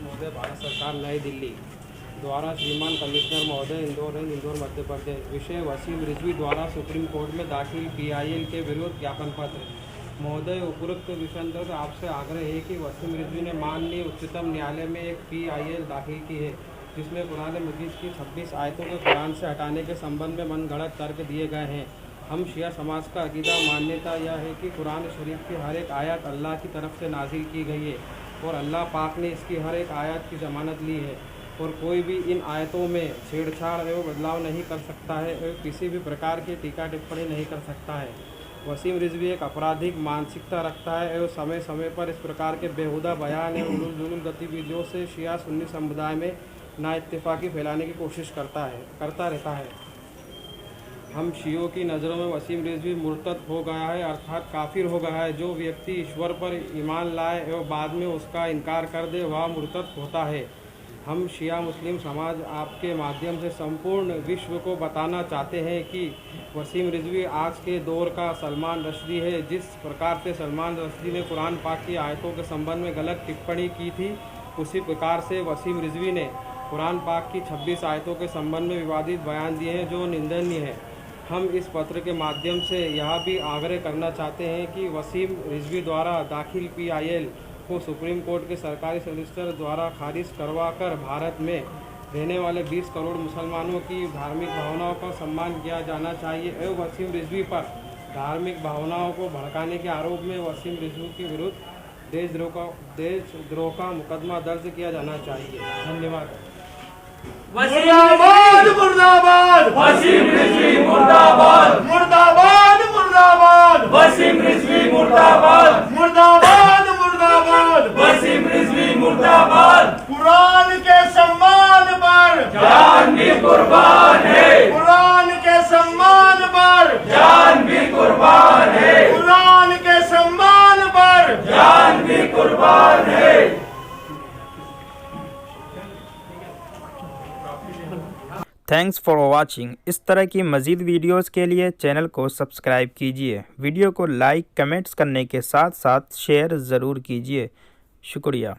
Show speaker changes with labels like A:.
A: महोदय, भारत सरकार नई दिल्ली द्वारा श्रीमान कमिश्नर महोदय, इंदौर मध्य प्रदेश। विषय वसीम रिजवी द्वारा सुप्रीम कोर्ट में दाखिल PIL के विरुद्ध ज्ञापन पत्र। महोदय, उपरोक्त विषय अंतर्गत आपसे आग्रह है कि वसीम रिजवी ने माननीय उच्चतम न्यायालय में एक PIL दाखिल की है, जिसमें कुरान मजीद की 26 आयतों को कुरान से हटाने के संबंध में मनगढ़ंत तर्क दिए गए हैं। हम शिया समाज का अकीदा मान्यता यह है कि कुरान शरीफ की हर एक आयत अल्लाह की तरफ से नाजिल की गई है और अल्लाह पाक ने इसकी हर एक आयत की ज़मानत ली है और कोई भी इन आयतों में छेड़छाड़ एवं बदलाव नहीं कर सकता है एवं किसी भी प्रकार की टीका टिप्पणी नहीं कर सकता है। वसीम रिजवी एक आपराधिक मानसिकता रखता है एवं समय समय पर इस प्रकार के बेहुदा बयान एवं उलझुल गतिविधियों से शिया सुन्नी समुदाय में नाइत्तेफाकी फैलाने की कोशिश करता रहता है। हम शियों की नज़रों में वसीम रिजवी मुर्तद हो गया है, अर्थात काफिर हो गया है। जो व्यक्ति ईश्वर पर ईमान लाए एवं बाद में उसका इनकार कर दे वह मुर्तद होता है। हम शिया मुस्लिम समाज आपके माध्यम से संपूर्ण विश्व को बताना चाहते हैं कि वसीम रिजवी आज के दौर का सलमान रश्दी है। जिस प्रकार से सलमान रश्दी ने कुरान पाक की आयतों के संबंध में गलत टिप्पणी की थी, उसी प्रकार से वसीम रिजवी ने कुरान पाक की 26 आयतों के संबंध में विवादित बयान दिए हैं, जो निंदनीय है। हम इस पत्र के माध्यम से यह भी आग्रह करना चाहते हैं कि वसीम रिजवी द्वारा दाखिल PIL को सुप्रीम कोर्ट के सरकारी सॉलिसिटर द्वारा खारिज करवाकर भारत में रहने वाले 20 करोड़ मुसलमानों की धार्मिक भावनाओं का सम्मान किया जाना चाहिए एवं वसीम रिजवी पर धार्मिक भावनाओं को भड़काने के आरोप में वसीम रिजवी के विरुद्ध देशद्रोह का मुकदमा दर्ज किया जाना चाहिए। धन्यवाद।
B: मुर्दाबाद मुर्दाबाद वसीम रिजवी मुर्दाबाद मुर्दाबाद मुर्दाबाद वसीम रिजवी मुर्दाबाद मुर्दाबाद मुर्दाबाद वसीम रिजवी मुर्दाबाद। कुरान के सम्मान पर जान भी कुर्बान है, कुरान के सम्मान पर जान भी कुर्बान है, कुरान के सम्मान पर जान भी कुर्बान है।
C: Thanks for watching. इस तरह की मज़ीद वीडियोस के लिए चैनल को सब्सक्राइब कीजिए। वीडियो को लाइक कमेंट्स करने के साथ साथ शेयर ज़रूर कीजिए। शुक्रिया।